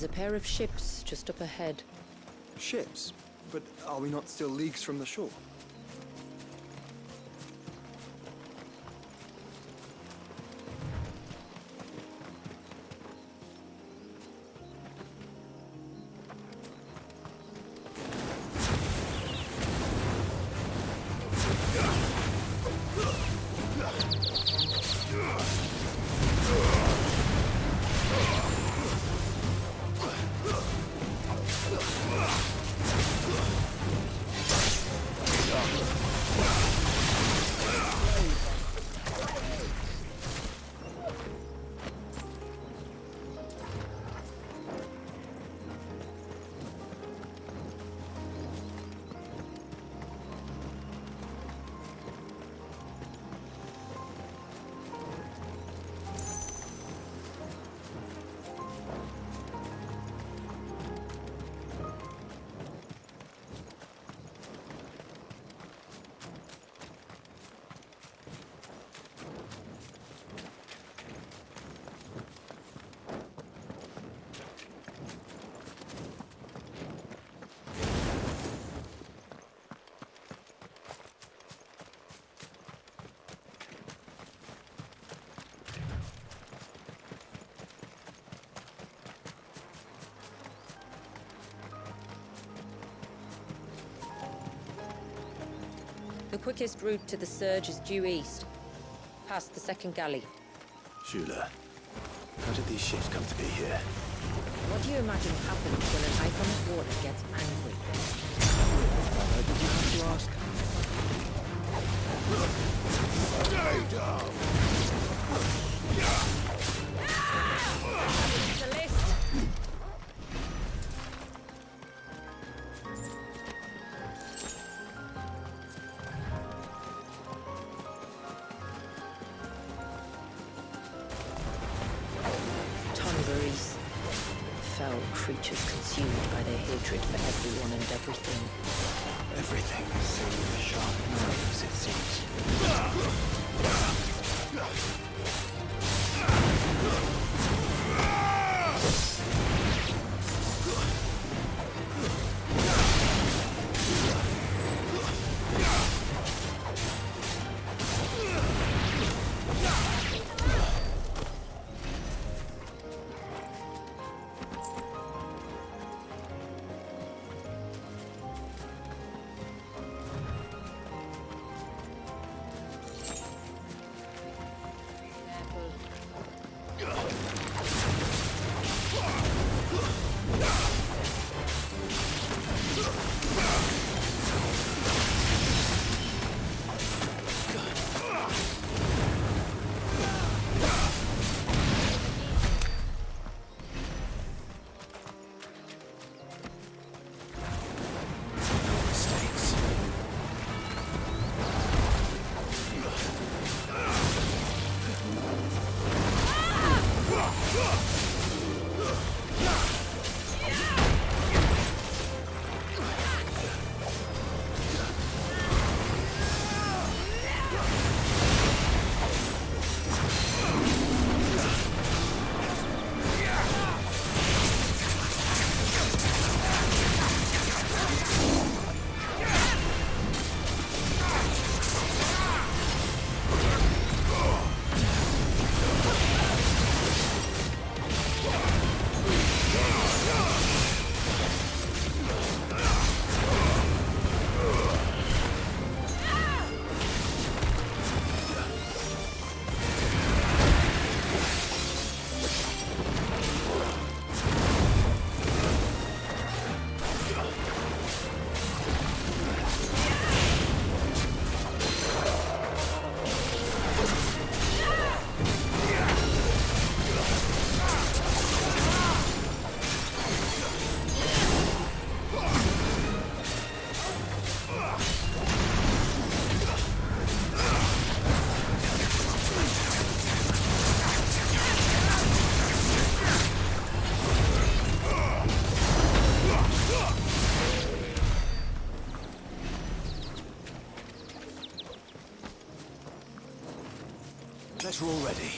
There's a pair of ships just up ahead. Ships? But are we not still leagues from the shore? The quickest route to the surge is due east, past the second galley. Shula, how did these ships come to be here? What do you imagine happens when an icon of water gets angry? Did you have to ask? Stay down! It's a list! Tongarees. Foul creatures consumed by their hatred for everyone and everything. Everything is sealed with sharp nerves, it seems. We're all ready.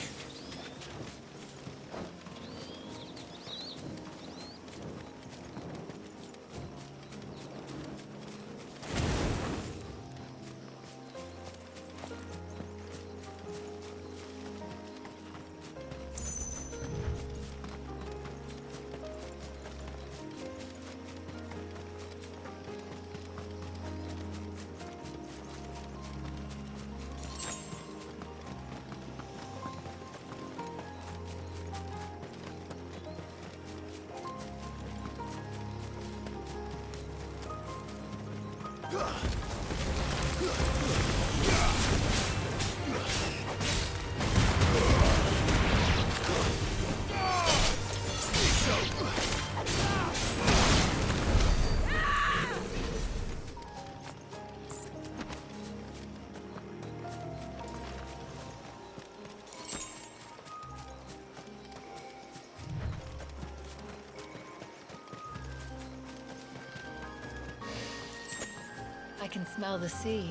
I can smell the sea.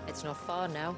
It's not far now.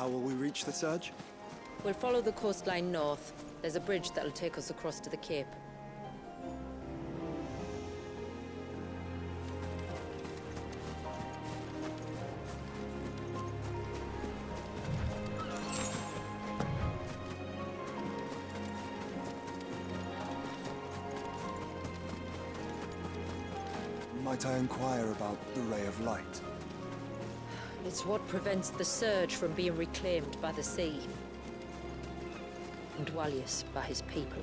How will we reach the surge? We'll follow the coastline north. There's a bridge that'll take us across to the Cape. Might I inquire about the ray of light? It's what prevents the surge from being reclaimed by the sea. And Dwalius by his people.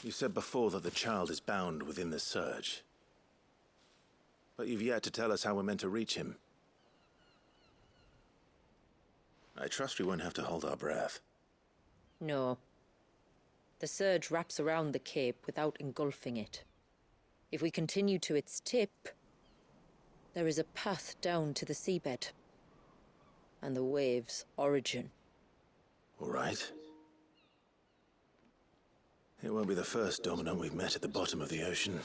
You said before that the child is bound within the surge. But you've yet to tell us how we're meant to reach him. I trust we won't have to hold our breath. No. The surge wraps around the Cape without engulfing it. If we continue to its tip, there is a path down to the seabed. And the wave's origin. All right. It won't be the first dominant we've met at the bottom of the ocean.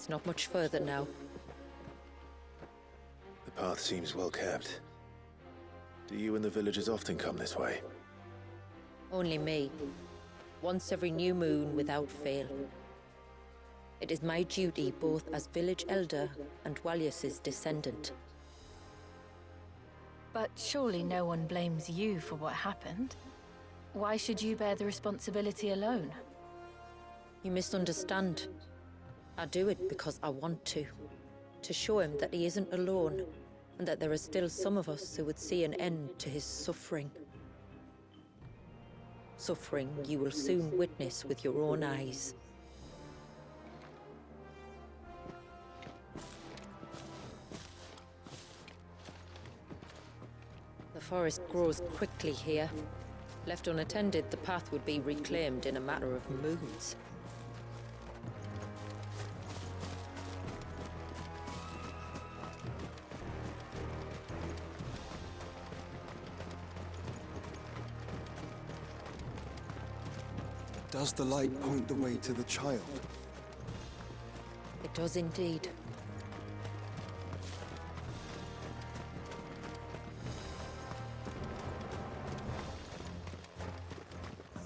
It's not much further now. The path seems well kept. Do you and the villagers often come this way? Only me. Once every new moon without fail. It is my duty both as village elder and Walyas's descendant. But surely no one blames you for what happened. Why should you bear the responsibility alone? You misunderstand. I do it because I want to. To show him that he isn't alone, and that there are still some of us who would see an end to his suffering. Suffering you will soon witness with your own eyes. The forest grows quickly here. Left unattended, the path would be reclaimed in a matter of moons. Does the light point the way to the child? It does indeed.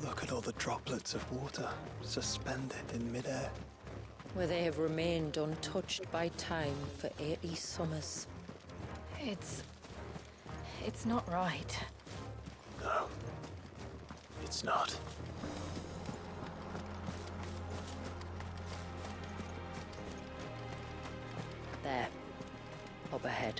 Look at all the droplets of water suspended in midair. Where they have remained untouched by time for 80 summers. It's not right. No. It's not. There. Up ahead.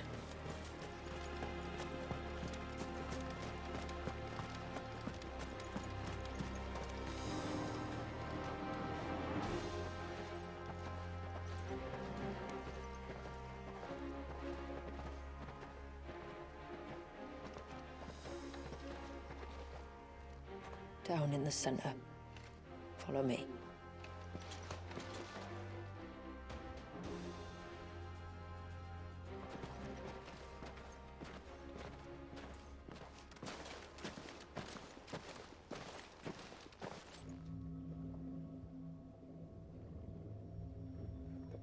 Down in the center. Follow me.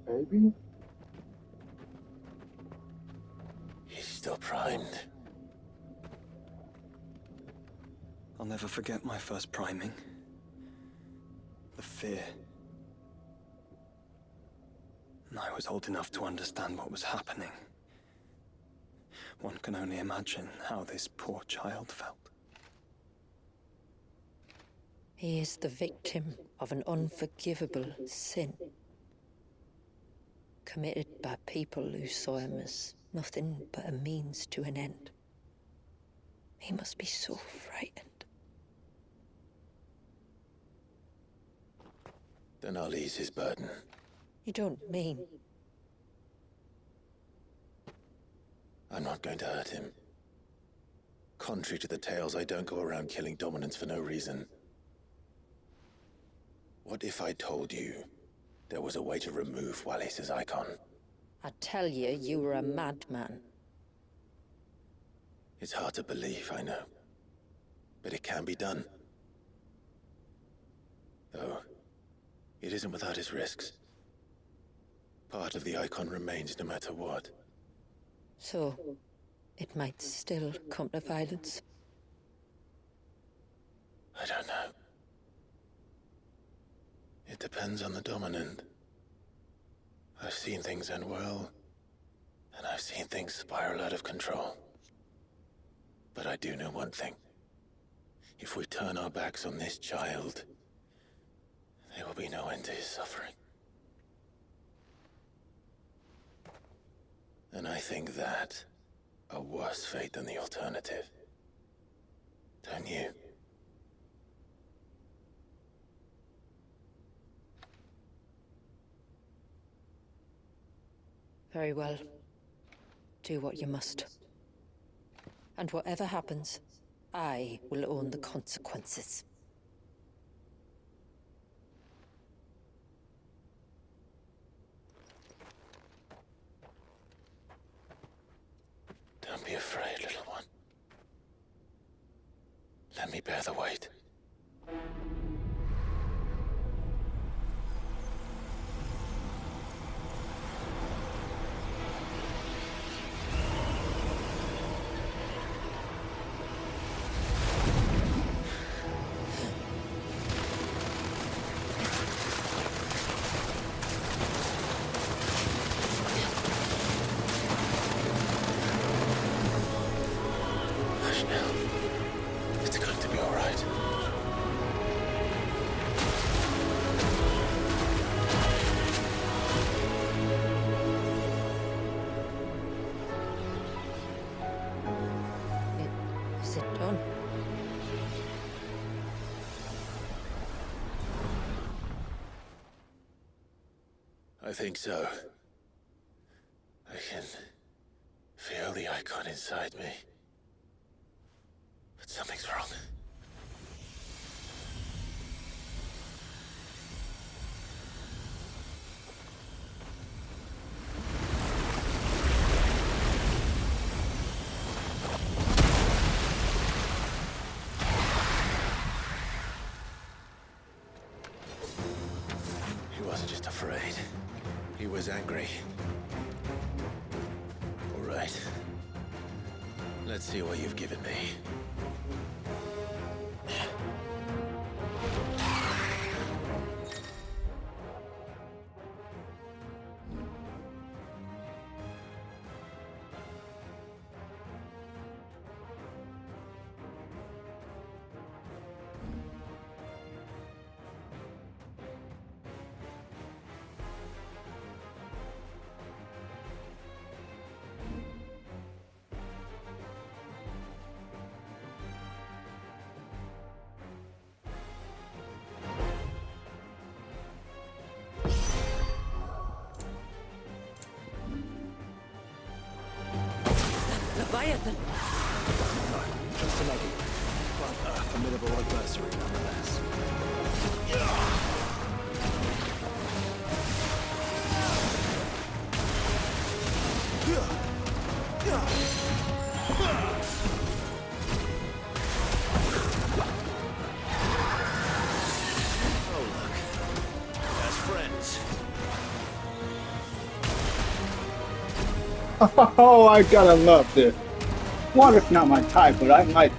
Baby? He's still primed. I'll never forget my first priming. The fear. And I was old enough to understand what was happening. One can only imagine how this poor child felt. He is the victim of an unforgivable sin. Committed by people who saw him as nothing but a means to an end. He must be so frightened. Then I'll ease his burden. You don't mean... I'm not going to hurt him. Contrary to the tales, I don't go around killing dominants for no reason. What if I told you there was a way to remove Wallace's icon? I tell you, you were a madman. It's hard to believe, I know. But it can be done. Though, it isn't without its risks. Part of the icon remains no matter what. So, it might still come to violence. I don't know. It depends on the dominant. I've seen things end well, and I've seen things spiral out of control. But I do know one thing. If we turn our backs on this child, there will be no end to his suffering. And I think that a worse fate than the alternative. Don't you? Very well. Do what you must. And whatever happens, I will own the consequences. Don't be afraid, little one. Let me bear the weight. I think so. I can feel the icon inside me. But something's wrong. He wasn't just afraid. He was angry. All right. Let's see what you've given me. Leviathan! No, just a leggy. But a formidable adversary nonetheless. Oh, look. As friends. Oh, I gotta love this. Water's not my type, but I might.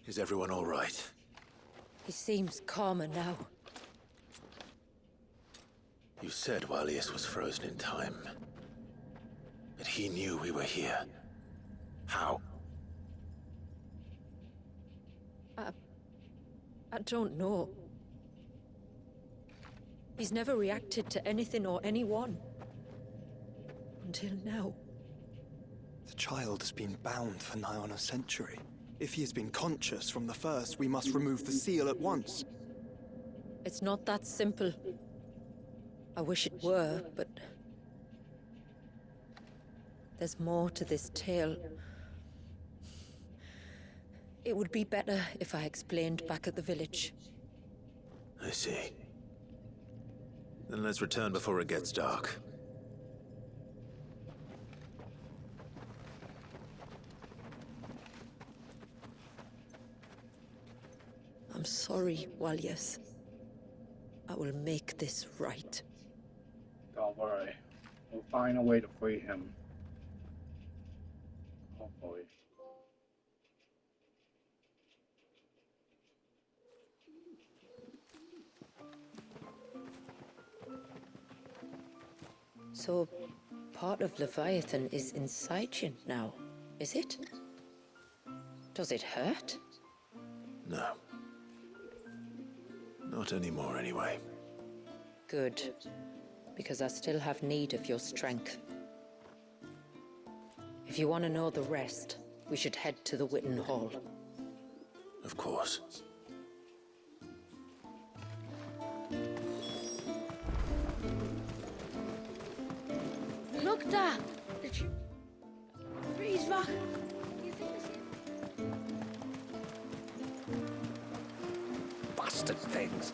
Is everyone all right? He seems calmer now. You said Walius was frozen in time. But he knew we were here. How? I don't know. He's never reacted to anything or anyone. Until now. The child has been bound for nigh on a century. If he has been conscious from the first, we must remove the seal at once. It's not that simple. I wish it were, but... there's more to this tale. It would be better if I explained back at the village. I see. Then let's return before it gets dark. I'm sorry, Walius. I will make this right. Don't worry. We'll find a way to free him. Hopefully. So, part of Leviathan is inside you now, is it? Does it hurt? No. Not anymore, anyway. Good. Because I still have need of your strength. If you want to know the rest, we should head to the Witten Hall. Of course. Look da! The trees rock. You think this Bastard things!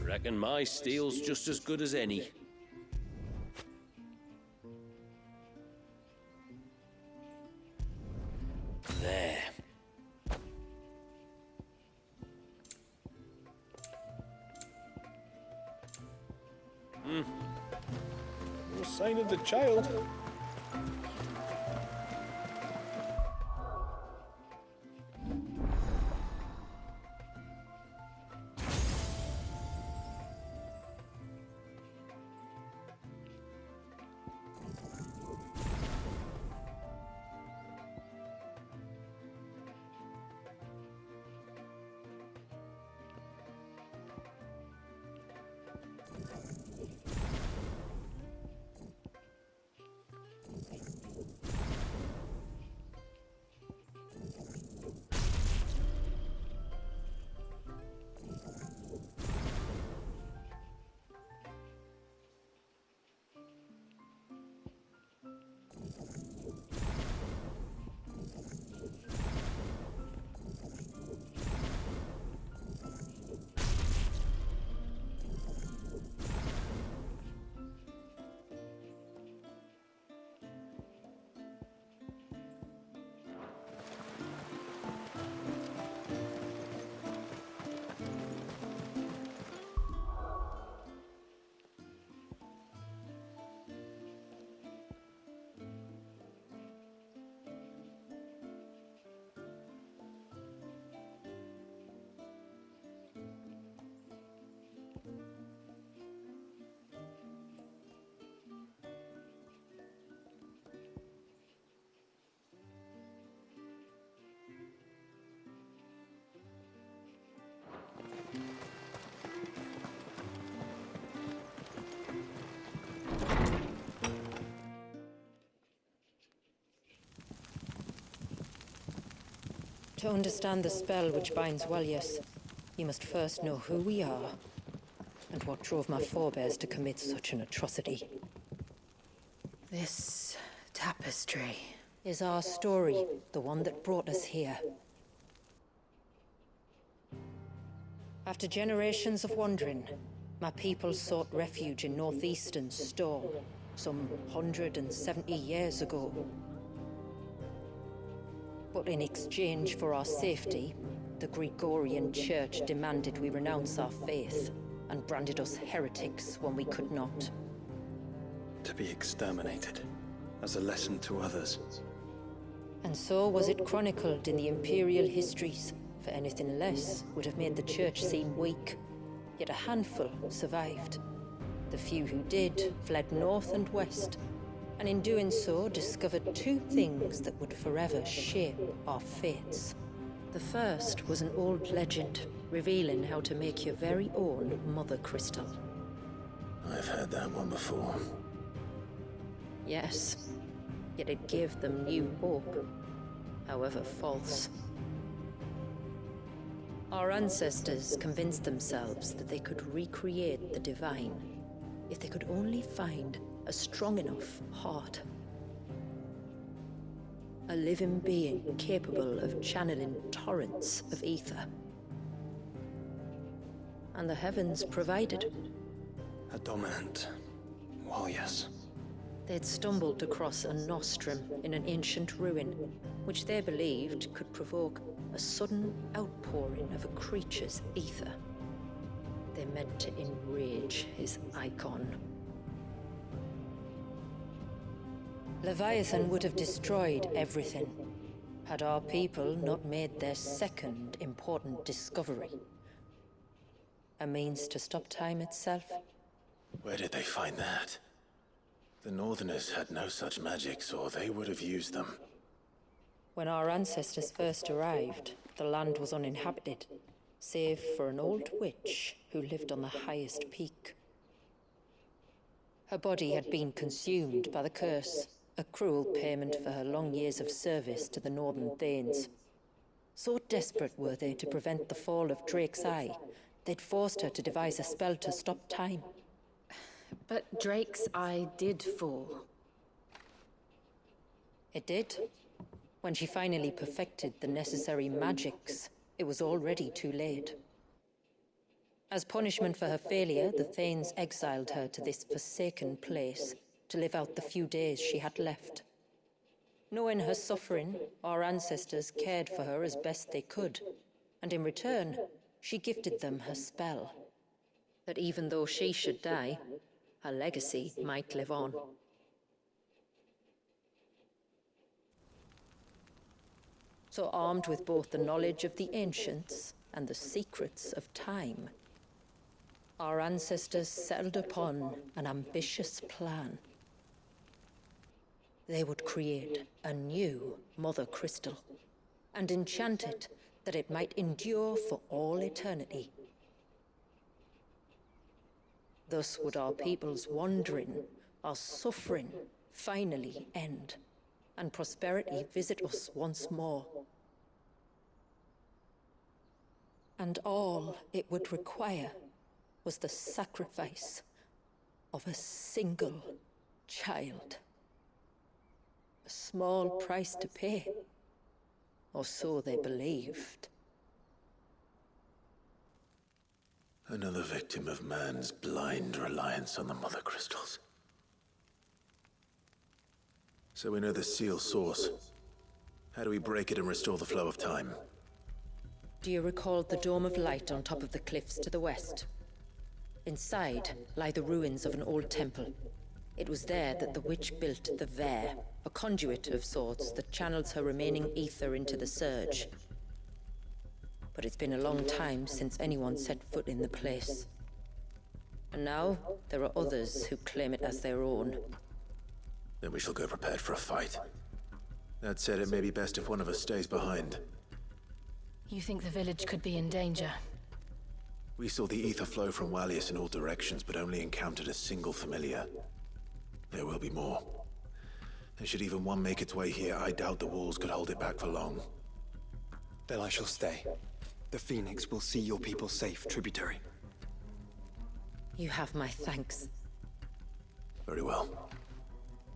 Reckon my steel's just as good as any. There. No sign of the child. To understand the spell which binds Welyas, you must first know who we are, and what drove my forebears to commit such an atrocity. This tapestry. Is our story, the one that brought us here. After generations of wandering, my people sought refuge in northeastern Storm, some 170 years ago. But in exchange for our safety, the Gregorian Church demanded we renounce our faith, and branded us heretics when we could not. To be exterminated, as a lesson to others. And so was it chronicled in the Imperial histories, for anything less would have made the Church seem weak. Yet a handful survived. The few who did fled north and west, and in doing so discovered two things that would forever shape our fates. The first was an old legend, revealing how to make your very own Mother Crystal. I've heard that one before. Yes, yet it gave them new hope, however false. Our ancestors convinced themselves that they could recreate the divine if they could only find a strong enough heart. A living being capable of channeling torrents of ether. And the heavens provided. A dominant. Well, yes. They'd stumbled across a nostrum in an ancient ruin, which they believed could provoke a sudden outpouring of a creature's ether. They meant to enrage his icon. Leviathan would have destroyed everything, Had our people not made their second important discovery, a means to stop time itself? Where did they find that? The Northerners had no such magics, or they would have used them. When our ancestors first arrived, the land was uninhabited, save for an old witch who lived on the highest peak. Her body had been consumed by the curse, a cruel payment for her long years of service to the Northern Thanes. So desperate were they to prevent the fall of Drake's Eye, they'd forced her to devise a spell to stop time. But Drake's Eye did fall. It did. When she finally perfected the necessary magics, it was already too late. As punishment for her failure, the Thanes exiled her to this forsaken place to live out the few days she had left. Knowing her suffering, our ancestors cared for her as best they could, and in return, she gifted them her spell. That even though she should die, her legacy might live on. So armed with both the knowledge of the ancients and the secrets of time, our ancestors settled upon an ambitious plan. They would create a new Mother Crystal and enchant it that it might endure for all eternity. Thus would our people's wandering, our suffering, finally end, and prosperity visit us once more. And all it would require was the sacrifice of a single child. A small price to pay, or so they believed. Another victim of man's blind reliance on the Mother Crystals. So we know the seal's source. How do we break it and restore the flow of time? Do you recall the Dome of Light on top of the cliffs to the west? Inside lie the ruins of an old temple. It was there that the witch built the Vare, a conduit of sorts that channels her remaining ether into the Surge. But it's been a long time since anyone set foot in the place. And now, there are others who claim it as their own. Then we shall go prepared for a fight. That said, it may be best if one of us stays behind. You think the village could be in danger? We saw the ether flow from Wallius in all directions, but only encountered a single familiar. There will be more. And should even one make its way here, I doubt the walls could hold it back for long. Then I shall stay. The Phoenix will see your people safe, tributary. You have my thanks. Very well.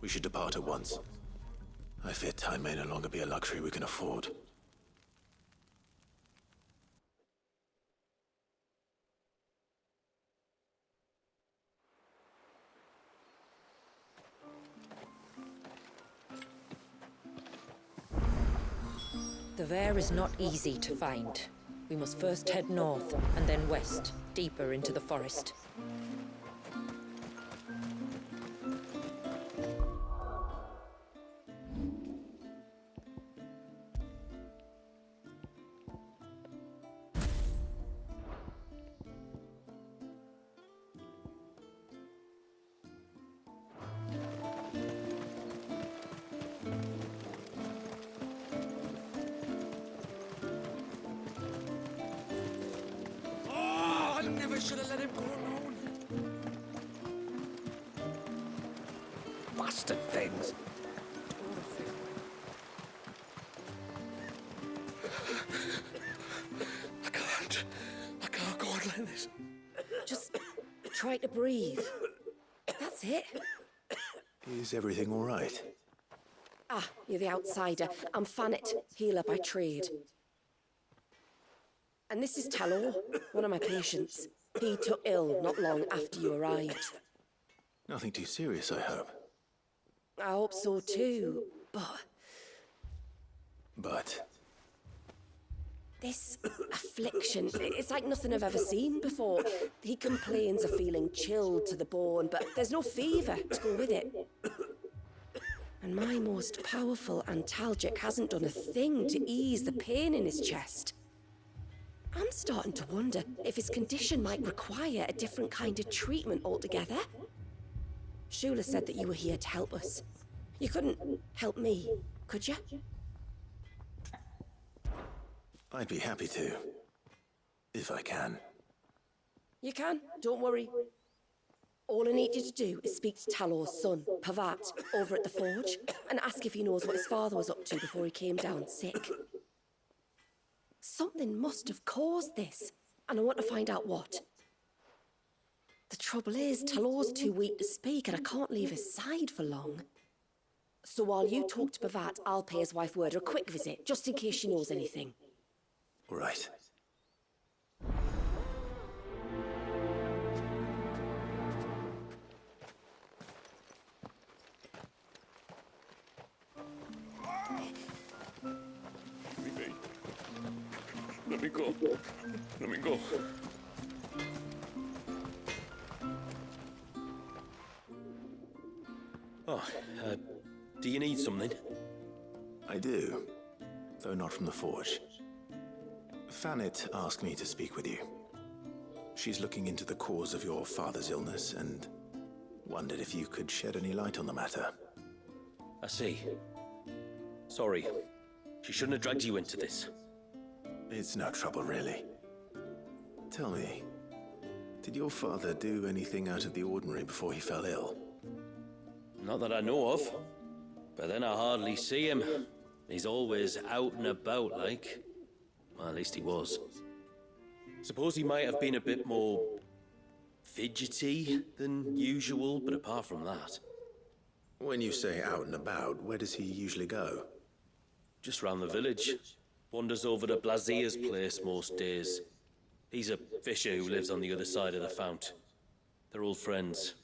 We should depart at once. I fear time may no longer be a luxury we can afford. The Vare is not easy to find. We must first head north, and then west, deeper into the forest. Should have let him go alone. Bastard things. I can't go on like this. Just try to breathe. That's it. Is everything all right? Ah, you're the outsider. I'm Fannet, healer by trade. And this is Talor, one of my patients. He took ill not long after you arrived. Nothing too serious, I hope. I hope so too, But this affliction, it's like nothing I've ever seen before. He complains of feeling chilled to the bone, but there's no fever to go with it. And my most powerful antalgic hasn't done a thing to ease the pain in his chest. I'm starting to wonder if his condition might require a different kind of treatment altogether. Shula said that you were here to help us. You couldn't help me, could you? I'd be happy to. If I can. You can, don't worry. All I need you to do is speak to Talor's son, Pavat, over at the forge, and ask if he knows what his father was up to before he came down sick. Something must have caused this, and I want to find out what. The trouble is, Talor's too weak to speak, and I can't leave his side for long. So while you talk to Pavat, I'll pay his wife word a quick visit, just in case she knows anything. All right. Let me go. Let me go. Oh, do you need something? I do, though not from the forge. Fanit asked me to speak with you. She's looking into the cause of your father's illness and wondered if you could shed any light on the matter. I see. Sorry. She shouldn't have dragged you into this. It's no trouble, really. Tell me, did your father do anything out of the ordinary before he fell ill? Not that I know of. But then I hardly see him. He's always out and about, like. Well, at least he was. Suppose he might have been a bit more fidgety than usual, but apart from that... When you say out and about, where does he usually go? Just round the village. Wanders over to Blazier's place most days. He's a fisher who lives on the other side of the fount. They're old friends.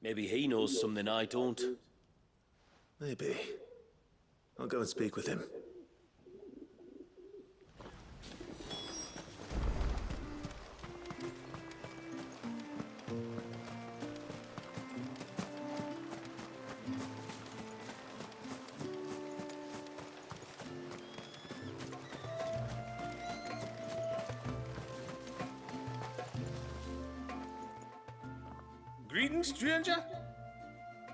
Maybe he knows something I don't. Maybe. I'll go and speak with him. Greetings, stranger.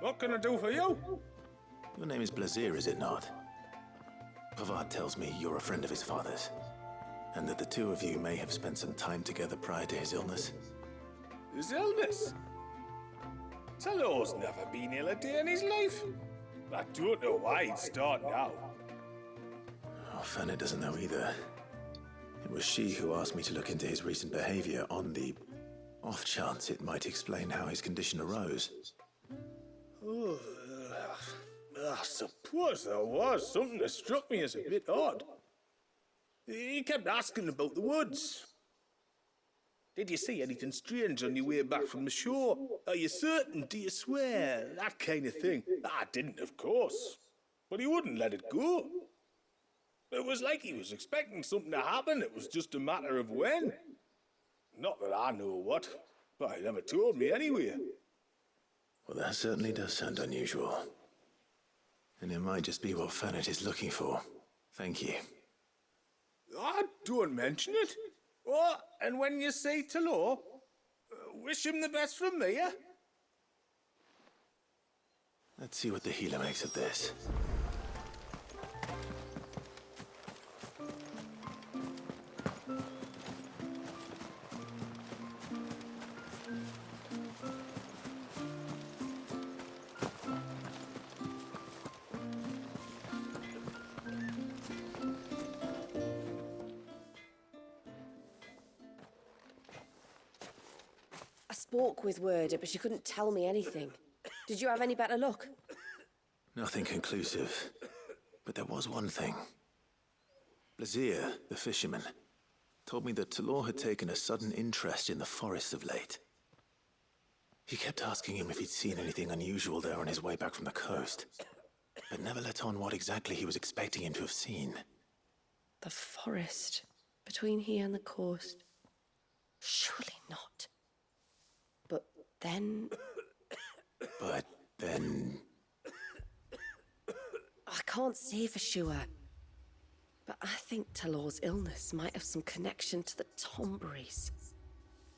What can I do for you? Your name is Blazier, is it not? Pavad tells me you're a friend of his father's, and that the two of you may have spent some time together prior to his illness. His illness? Talor's never been ill a day in his life. I don't know why he'd start now. Oh, Fanny doesn't know either. It was she who asked me to look into his recent behavior on the off chance it might explain how his condition arose. Oh, I suppose there was something that struck me as a bit odd. He kept asking about the woods. Did you see anything strange on your way back from the shore? Are you certain? Do you swear? That kind of thing. I didn't, of course. But he wouldn't let it go. It was like he was expecting something to happen. It was just a matter of when. Not that I know what. But he never told me anyway. Well, that certainly does sound unusual. And it might just be what Fanit is looking for. Thank you. Ah, don't mention it. Oh, and when you say Talor, wish him the best from me, eh? Let's see what the healer makes of this. I spoke with Werder, but she couldn't tell me anything. Did you have any better luck? Nothing conclusive. But there was one thing. Blazier, the fisherman, told me that Talor had taken a sudden interest in the forest of late. He kept asking him if he'd seen anything unusual there on his way back from the coast, but never let on what exactly he was expecting him to have seen. The forest between here and the coast. Surely not. But then... But then... I can't say for sure. But I think Talor's illness might have some connection to the Tomberries.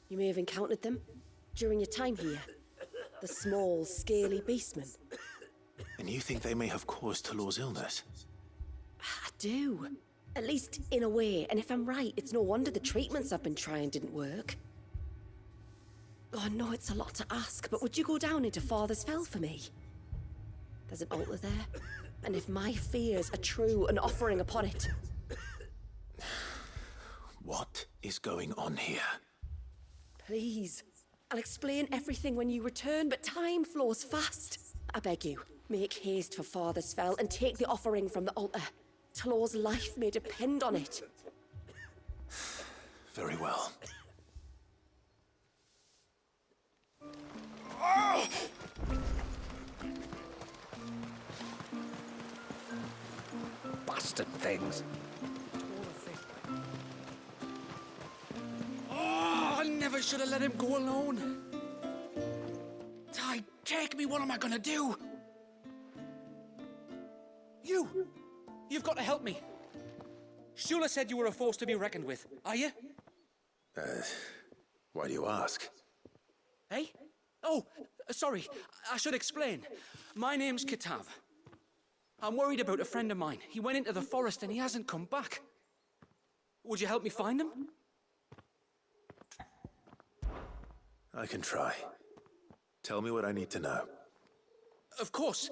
You may have encountered them during your time here. The small, scaly beastmen. And you think they may have caused Talor's illness? I do. At least in a way, and if I'm right, it's no wonder the treatments I've been trying didn't work. Oh, I know it's a lot to ask, but would you go down into Father's Fell for me? There's an altar there, and if my fears are true, an offering upon it. What is going on here? Please. I'll explain everything when you return, but time flows fast. I beg you, make haste for Father's Fell and take the offering from the altar. Talor's life may depend on it. Very well. Bastard things. Oh, I never should have let him go alone. Ty, take me, what am I gonna do? You've got to help me. Shula said you were a force to be reckoned with. Are you? Why do you ask? Eh? Oh, sorry. I should explain. My name's Kitav. I'm worried about a friend of mine. He went into the forest and he hasn't come back. Would you help me find him? I can try. Tell me what I need to know. Of course.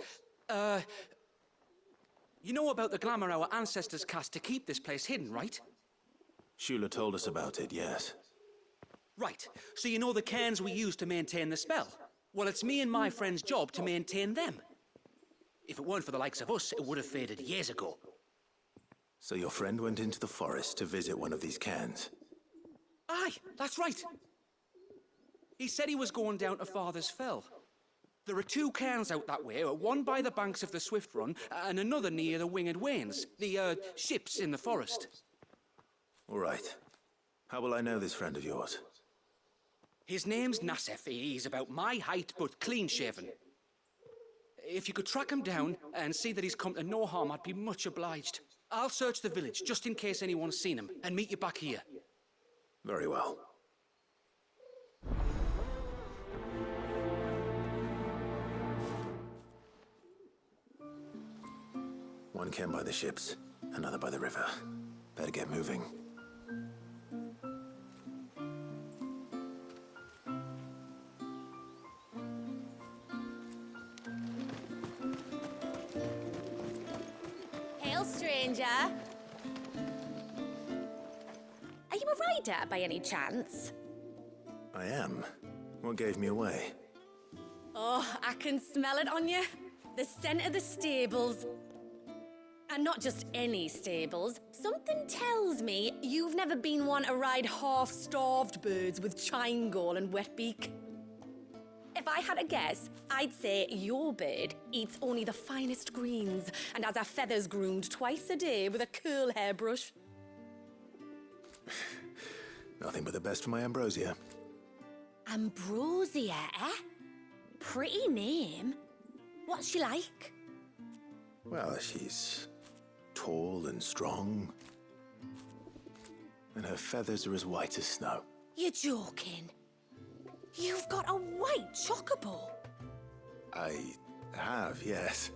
You know about the glamour our ancestors cast to keep this place hidden, right? Shula told us about it, yes. Right. So you know the cairns we use to maintain the spell? Well, it's me and my friend's job to maintain them. If it weren't for the likes of us, it would have faded years ago. So your friend went into the forest to visit one of these cairns? Aye, that's right. He said he was going down to Father's Fell. There are 2 cairns out that way, one by the banks of the Swift Run, and another near the Winged Wains, the ships in the forest. All right. How will I know this friend of yours? His name's Nassef. He's about my height, but clean-shaven. If you could track him down and see that he's come to no harm, I'd be much obliged. I'll search the village, just in case anyone's seen him, and meet you back here. Very well. One cairn by the ships, another by the river. Better get moving. Hail, stranger. Are you a rider by any chance? I am. What gave me away? Oh, I can smell it on you. The scent of the stables. And not just any stables. Something tells me you've never been one to ride half-starved birds with chine-gall and wet beak. If I had a guess, I'd say your bird eats only the finest greens and has her feathers groomed twice a day with a curl hairbrush. Nothing but the best for my ambrosia. Ambrosia, eh? Pretty name. What's she like? Well, she's tall and strong. And her feathers are as white as snow. You're joking. You've got a white chocobo. I have, yes.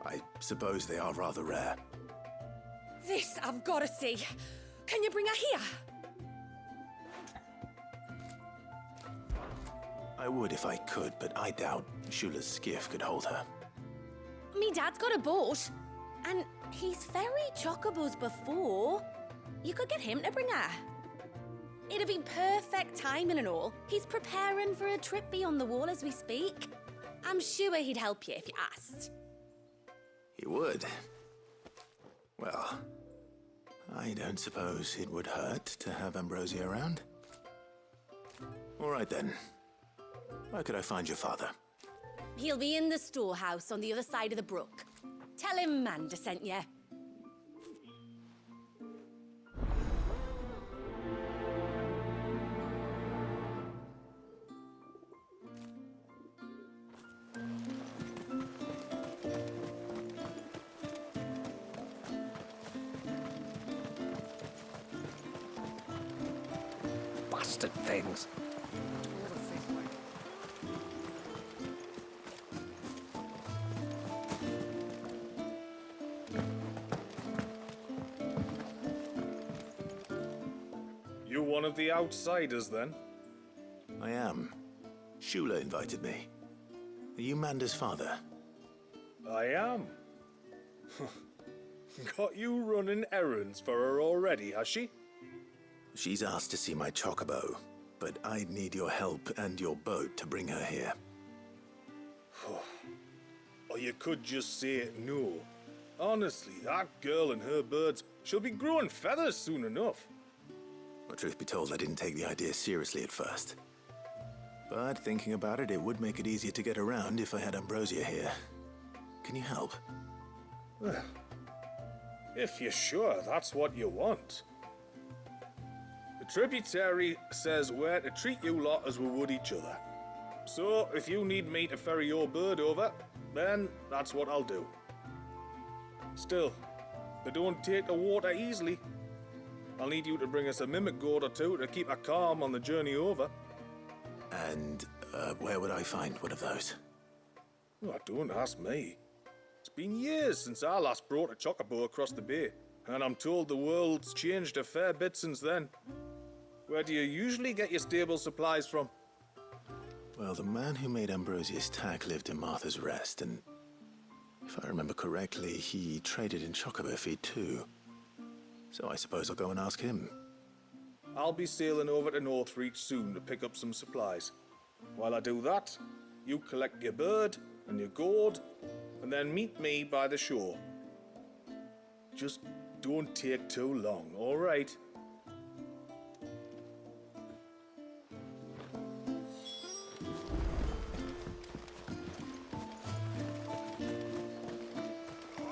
I suppose they are rather rare. This I've got to see. Can you bring her here? I would if I could, but I doubt Shula's skiff could hold her. Me dad's got a boat. And he's ferried chocobos before. You could get him to bring her. It'd be perfect timing and all. He's preparing for a trip beyond the wall as we speak. I'm sure he'd help you if you asked. He would. Well, I don't suppose it would hurt to have Ambrosia around. All right then. Where could I find your father? He'll be in the storehouse on the other side of the brook. Tell him Manda sent you. bastard things. You one of the outsiders, then? I am. Shula invited me. Are you Manda's father? I am. Got you running errands for her already, has she? She's asked to see my chocobo, but I'd need your help and your boat to bring her here. Or you could just say no. Honestly, that girl and her birds, she'll be growing feathers soon enough. Well, truth be told, I didn't take the idea seriously at first. But thinking about it, it would make it easier to get around if I had Ambrosia here. Can you help? Well, if you're sure that's what you want. The tributary says we're to treat you lot as we would each other. So, if you need me to ferry your bird over, then that's what I'll do. Still, they don't take the water easily. I'll need you to bring us a mimic gourd or two to keep her calm on the journey over. And where would I find one of those? Oh, don't ask me. It's been years since I last brought a chocobo across the bay, and I'm told the world's changed a fair bit since then. Where do you usually get your stable supplies from? Well, the man who made Ambrosia's tack lived in Martha's Rest, and if I remember correctly, he traded in chocobo feed too. So I suppose I'll go and ask him. I'll be sailing over to Northreach soon to pick up some supplies. While I do that, you collect your bird and your gourd, and then meet me by the shore. Just don't take too long, all right?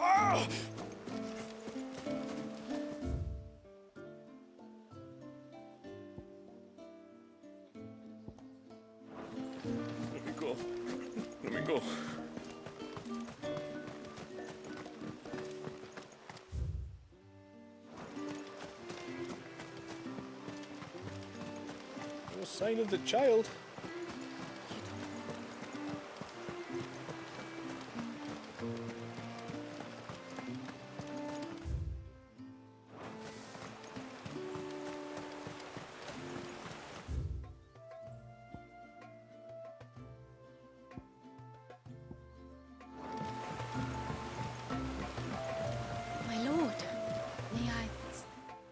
Oh! Let me go. No sign of the child.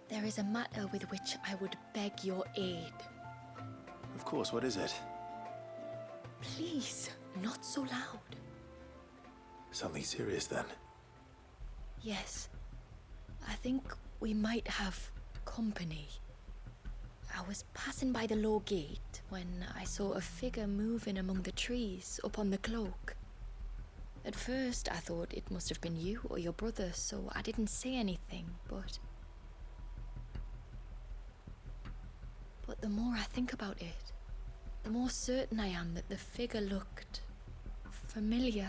There is a matter with which I would beg your aid. Of course, what is it? Please, not so loud. Something serious then? Yes. I think we might have company. I was passing by the low gate when I saw a figure moving among the trees up on the cloak. At first, I thought it must have been you or your brother, so I didn't say anything, but the more I think about it, the more certain I am that the figure looked familiar.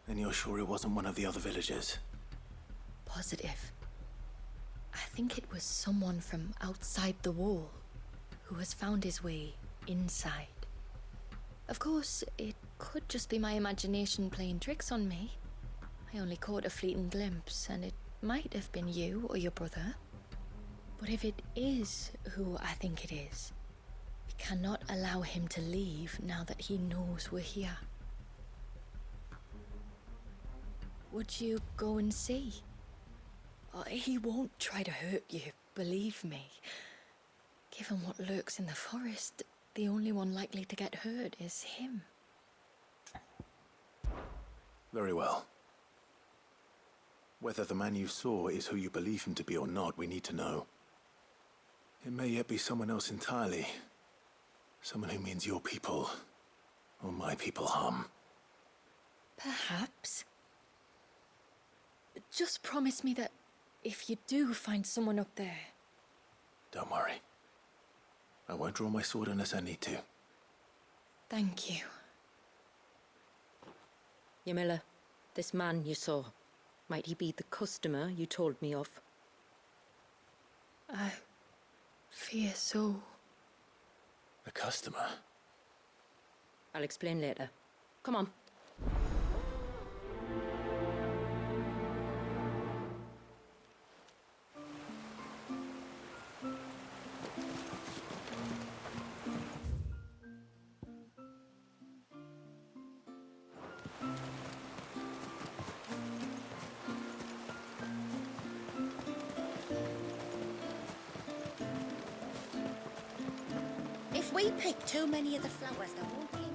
And you're sure it wasn't one of the other villagers? Positive. I think it was someone from outside the wall who has found his way inside. Of course, it could just be my imagination playing tricks on me. I only caught a fleeting glimpse, and it might have been you or your brother. But if it is who I think it is, we cannot allow him to leave now that he knows we're here. Would you go and see? Oh, he won't try to hurt you, believe me. Given what lurks in the forest, the only one likely to get hurt is him. Very well. Whether the man you saw is who you believe him to be or not, we need to know. It may yet be someone else entirely. Someone who means your people, or my people, harm. Perhaps. Just promise me that if you do find someone up there... Don't worry. I won't draw my sword unless I need to. Thank you. Yamila, this man you saw, might he be the customer you told me of? fear so. A customer? I'll explain later. Come on. If we pick too many of the flowers, there won't be enough.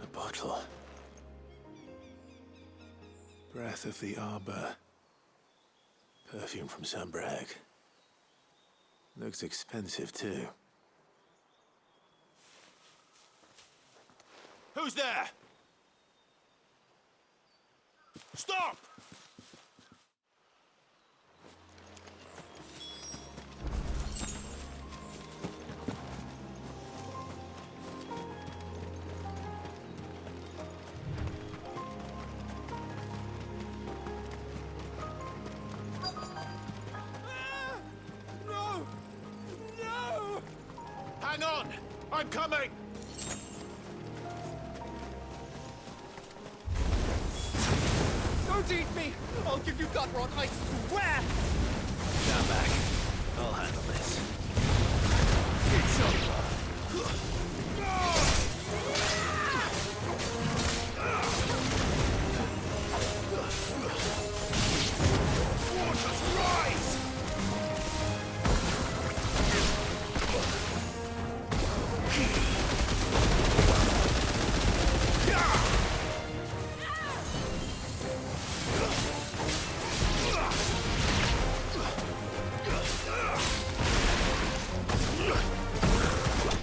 A bottle. Breath of the Arbor. Perfume from Sunbrag. Looks expensive, too. Who's there? Stop! No! No! Hang on! I'm coming! Don't eat me! I'll give you gut rot, I swear! Stand back. I'll handle this. It's over! Waters rise!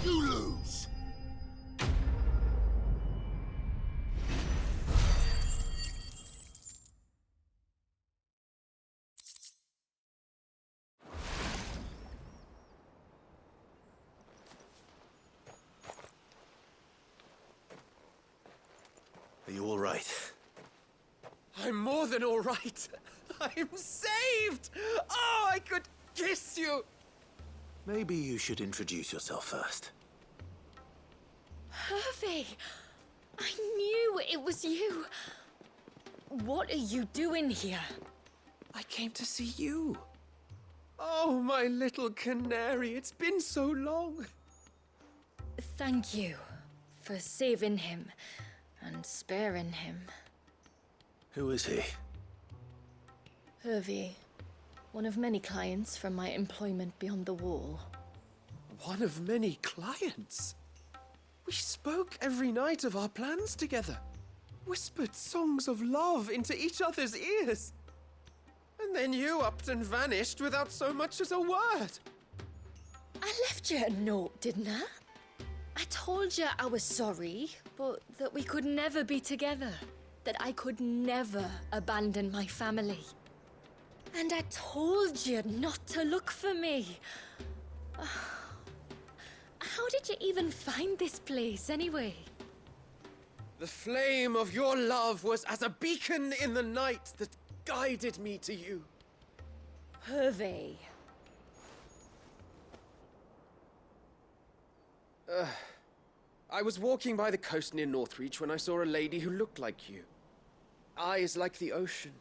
You lose! Are you all right? I'm more than all right. I'm saved! Oh, I could kiss you! Maybe you should introduce yourself first. Hervey! I knew it was you. What are you doing here? I came to see you. Oh, my little canary, it's been so long. Thank you for saving him and sparing him. Who is he? Hervey, one of many clients from my employment beyond the wall. One of many clients? We spoke every night of our plans together. Whispered songs of love into each other's ears. And then you upped and vanished without so much as a word. I left you a note, didn't I? I told you I was sorry, but that we could never be together. That I could never abandon my family. And I told you not to look for me. How did you even find this place, anyway? The flame of your love was as a beacon in the night that guided me to you. Hervey. I was walking by the coast near Northreach when I saw a lady who looked like you. Eyes like the ocean.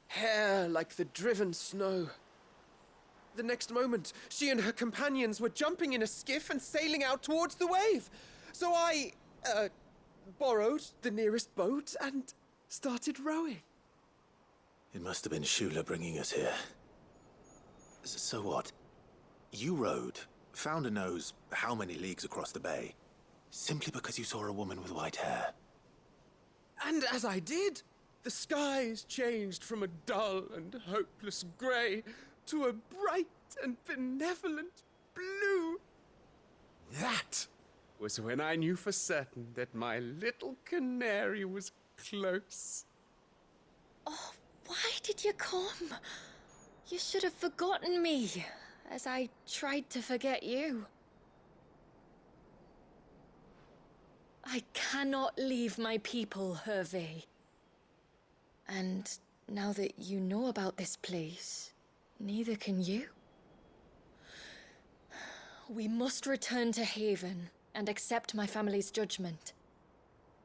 Hair like the driven snow. The next moment, she and her companions were jumping in a skiff and sailing out towards the wave. So I, borrowed the nearest boat and started rowing. It must have been Shula bringing us here. So what? You rowed, found a nose how many leagues across the bay, simply because you saw a woman with white hair. And as I did, The skies changed from a dull and hopeless grey to a bright and benevolent blue. That was when I knew for certain that my little canary was close. Oh, why did you come? You should have forgotten me, as I tried to forget you. I cannot leave my people, Hervé. And now that you know about this place, neither can you. We must return to Haven and accept my family's judgment.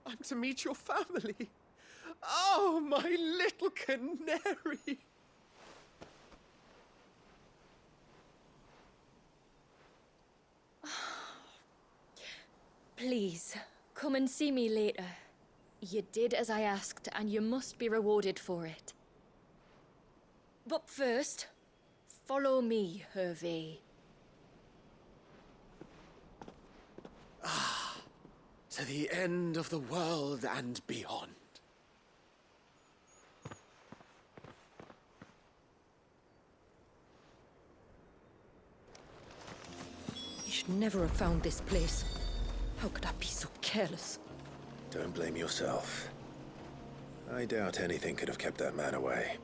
I'm to meet your family. Oh, my little canary. Please, come and see me later. You did as I asked, and you must be rewarded for it. But first, follow me, Hervé. To the end of the world and beyond. He should never have found this place. How could I be so careless? Don't blame yourself. I doubt anything could have kept that man away.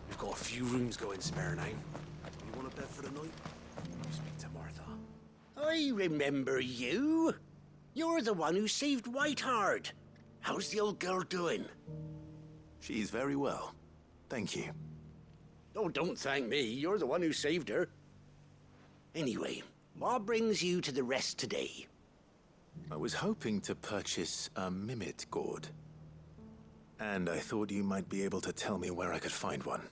We've got a few rooms going spare now. You want a bed for the night? You speak to Martha. I remember you. You're the one who saved Whiteheart. How's the old girl doing? She's very well. Thank you. Oh, don't thank me. You're the one who saved her. Anyway, what brings you to the rest today? I was hoping to purchase a Mimit gourd. And I thought you might be able to tell me where I could find one.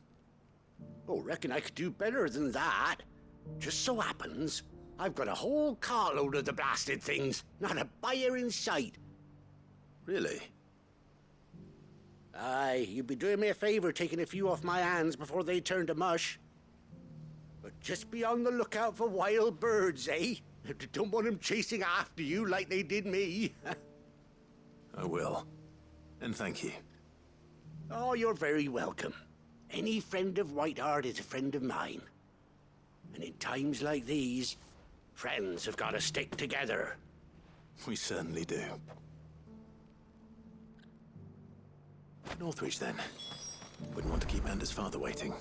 Oh, reckon I could do better than that. Just so happens, I've got a whole cartload of the blasted things. Not a buyer in sight. Really? Aye, you'd be doing me a favor taking a few off my hands before they turn to mush. But just be on the lookout for wild birds, eh? Don't want them chasing after you like they did me. I will. And thank you. Oh, you're very welcome. Any friend of Whiteheart is a friend of mine. And in times like these, friends have got to stick together. We certainly do. Northwich, then. Wouldn't want to keep Anders' father waiting.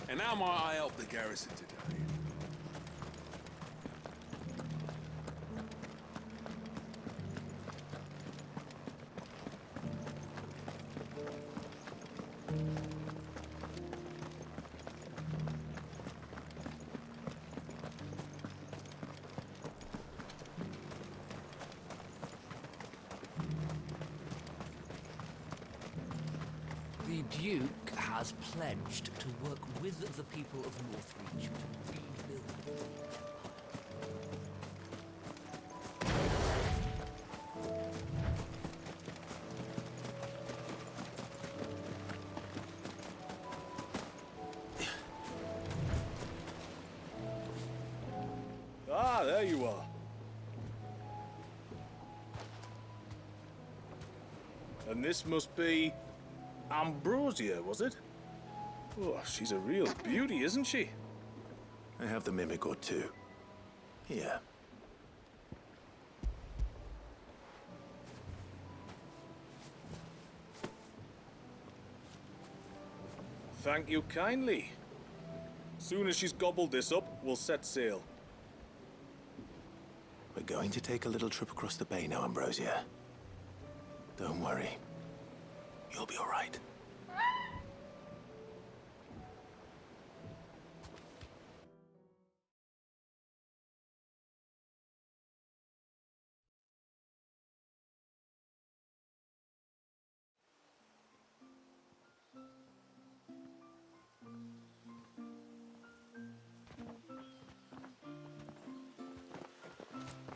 And how might I help the garrison today? The Duke has pledged to work with the people of Northreach to rebuild the empire. there you are. And this must be Ambrosia, was it? Oh, she's a real beauty, isn't she? I have the mimic or two. Here. Thank you kindly. Soon as she's gobbled this up, we'll set sail. We're going to take a little trip across the bay now, Ambrosia. Don't worry. You'll be all right.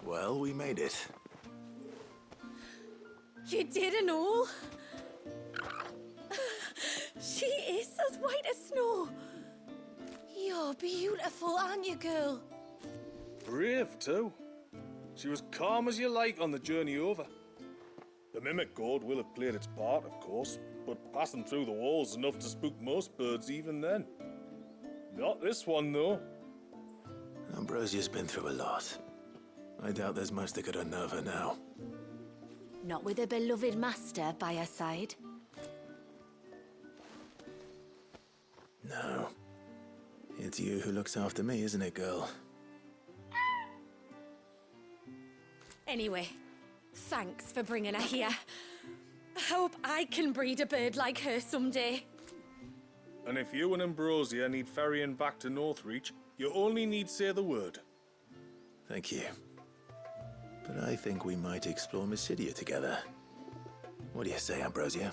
Well, we made it. You did and all? She is as white as snow. You're beautiful, aren't you, girl? Brave, too. She was calm as you like on the journey over. The mimic gourd will have played its part, of course, but passing through the walls is enough to spook most birds even then. Not this one, though. Ambrosia's been through a lot. I doubt there's much that could unnerve her now. Not with a beloved master by her side. No. It's you who looks after me, isn't it, girl? Anyway, thanks for bringing her here. I hope I can breed a bird like her someday. And if you and Ambrosia need ferrying back to Northreach, you only need say the word. Thank you. But I think we might explore Mysidia together. What do you say, Ambrosia?